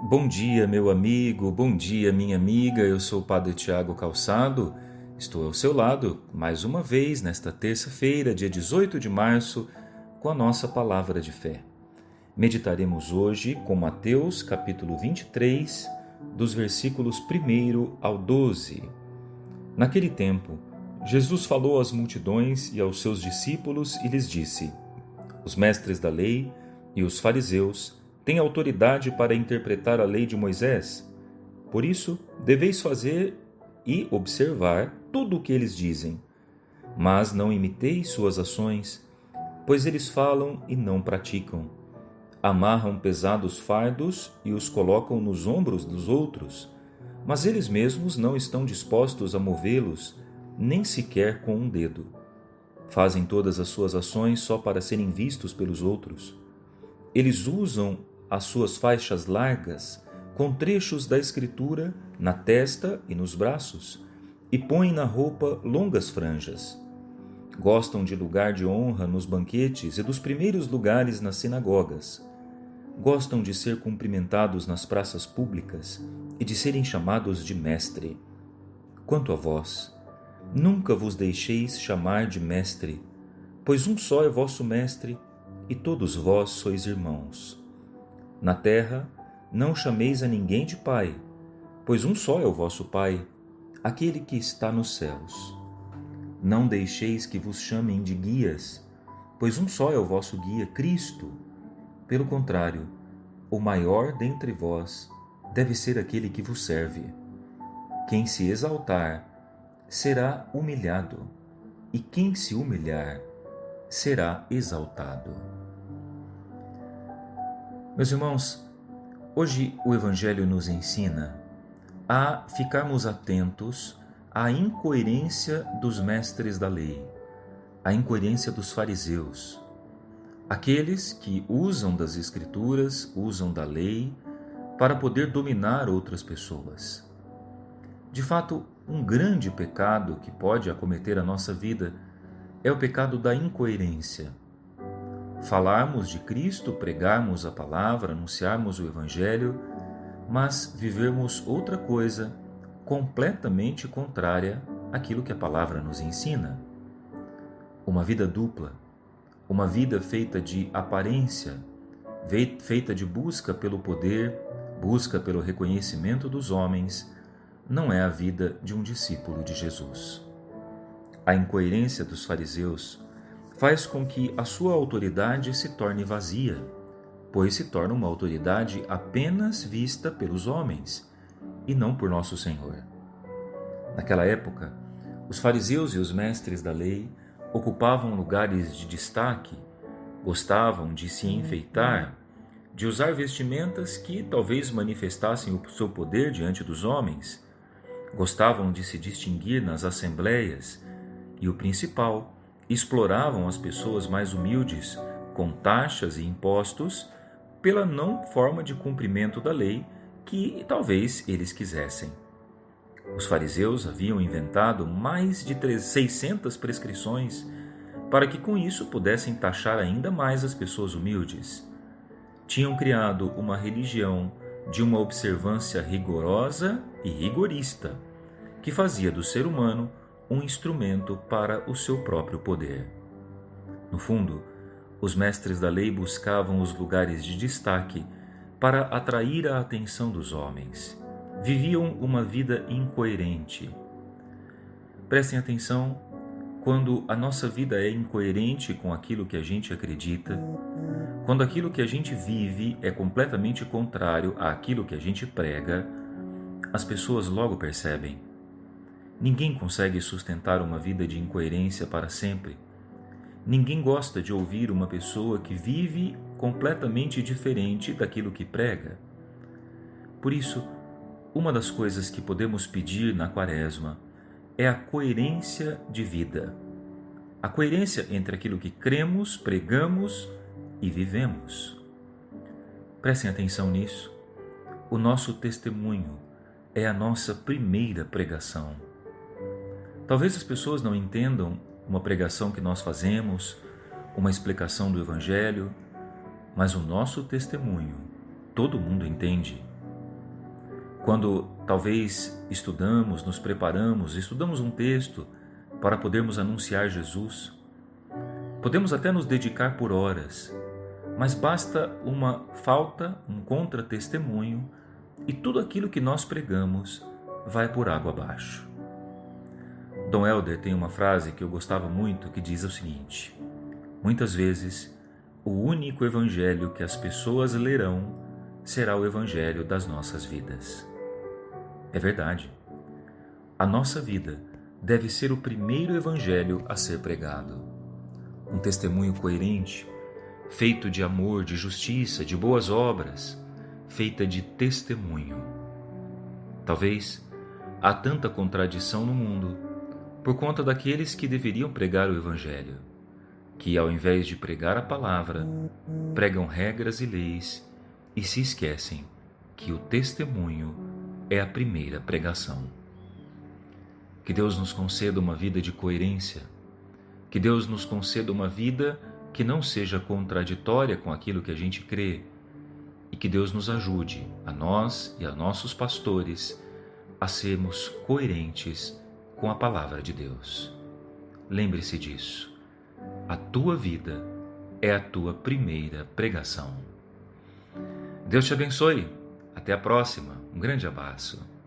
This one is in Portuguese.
Bom dia, meu amigo, bom dia, minha amiga. Eu sou o Padre Tiago Calçado. Estou ao seu lado mais uma vez nesta terça-feira, dia 18 de março, com a nossa palavra de fé. Meditaremos hoje com Mateus, capítulo 23, dos versículos 1 ao 12. Naquele tempo, Jesus falou às multidões e aos seus discípulos e lhes disse: Os mestres da lei e os fariseus têm autoridade para interpretar a lei de Moisés. Por isso, deveis fazer e observar tudo o que eles dizem. Mas não imiteis suas ações, pois eles falam e não praticam. Amarram pesados fardos e os colocam nos ombros dos outros, mas eles mesmos não estão dispostos a movê-los, nem sequer com um dedo. Fazem todas as suas ações só para serem vistos pelos outros. Eles usam as suas faixas largas com trechos da Escritura na testa e nos braços, e põem na roupa longas franjas. Gostam de lugar de honra nos banquetes e dos primeiros lugares nas sinagogas. Gostam de ser cumprimentados nas praças públicas e de serem chamados de mestre. Quanto a vós, nunca vos deixeis chamar de mestre, pois um só é vosso mestre, e todos vós sois irmãos. Na terra, não chameis a ninguém de pai, pois um só é o vosso Pai, aquele que está nos céus. Não deixeis que vos chamem de guias, pois um só é o vosso guia, Cristo. Pelo contrário, o maior dentre vós deve ser aquele que vos serve. Quem se exaltar será humilhado, e quem se humilhar será exaltado. Meus irmãos, hoje o Evangelho nos ensina a ficarmos atentos à incoerência dos mestres da lei, à incoerência dos fariseus, aqueles que usam das Escrituras, usam da lei para poder dominar outras pessoas. De fato, um grande pecado que pode acometer a nossa vida é o pecado da incoerência. Falarmos de Cristo, pregarmos a palavra, anunciarmos o Evangelho, mas vivermos outra coisa completamente contrária àquilo que a palavra nos ensina. Uma vida dupla, uma vida feita de aparência, feita de busca pelo poder, busca pelo reconhecimento dos homens, não é a vida de um discípulo de Jesus. A incoerência dos fariseus faz com que a sua autoridade se torne vazia, pois se torna uma autoridade apenas vista pelos homens e não por nosso Senhor. Naquela época, os fariseus e os mestres da lei ocupavam lugares de destaque, gostavam de se enfeitar, de usar vestimentas que talvez manifestassem o seu poder diante dos homens, gostavam de se distinguir nas assembleias e, o principal, exploravam as pessoas mais humildes com taxas e impostos pela não forma de cumprimento da lei que talvez eles quisessem. Os fariseus haviam inventado mais de 600 prescrições para que com isso pudessem taxar ainda mais as pessoas humildes. Tinham criado uma religião de uma observância rigorosa e rigorista, que fazia do ser humano um instrumento para o seu próprio poder. No fundo, os mestres da lei buscavam os lugares de destaque para atrair a atenção dos homens. Viviam uma vida incoerente. Prestem atenção quando a nossa vida é incoerente com aquilo que a gente acredita, quando aquilo que a gente vive é completamente contrário àquilo que a gente prega, as pessoas logo percebem. Ninguém consegue sustentar uma vida de incoerência para sempre. Ninguém gosta de ouvir uma pessoa que vive completamente diferente daquilo que prega. Por isso, uma das coisas que podemos pedir na Quaresma é a coerência de vida. A coerência entre aquilo que cremos, pregamos e vivemos. Prestem atenção nisso. O nosso testemunho é a nossa primeira pregação. Talvez as pessoas não entendam uma pregação que nós fazemos, uma explicação do Evangelho, mas o nosso testemunho todo mundo entende. Quando talvez nos preparamos, estudamos um texto para podermos anunciar Jesus, podemos até nos dedicar por horas, mas basta uma falta, um contra-testemunho e tudo aquilo que nós pregamos vai por água abaixo. Dom Helder tem uma frase que eu gostava muito que diz o seguinte: muitas vezes o único evangelho que as pessoas lerão será o evangelho das nossas vidas. É verdade. A nossa vida deve ser o primeiro evangelho a ser pregado. Um testemunho coerente, feito de amor, de justiça, de boas obras, feita de testemunho. Talvez há tanta contradição no mundo por conta daqueles que deveriam pregar o evangelho, que ao invés de pregar a palavra, pregam regras e leis e se esquecem que o testemunho é a primeira pregação. Que Deus nos conceda uma vida de coerência, que Deus nos conceda uma vida que não seja contraditória com aquilo que a gente crê, e que Deus nos ajude, a nós e a nossos pastores, a sermos coerentes com a palavra de Deus. Lembre-se disso. A tua vida é a tua primeira pregação. Deus te abençoe. Até a próxima. Um grande abraço.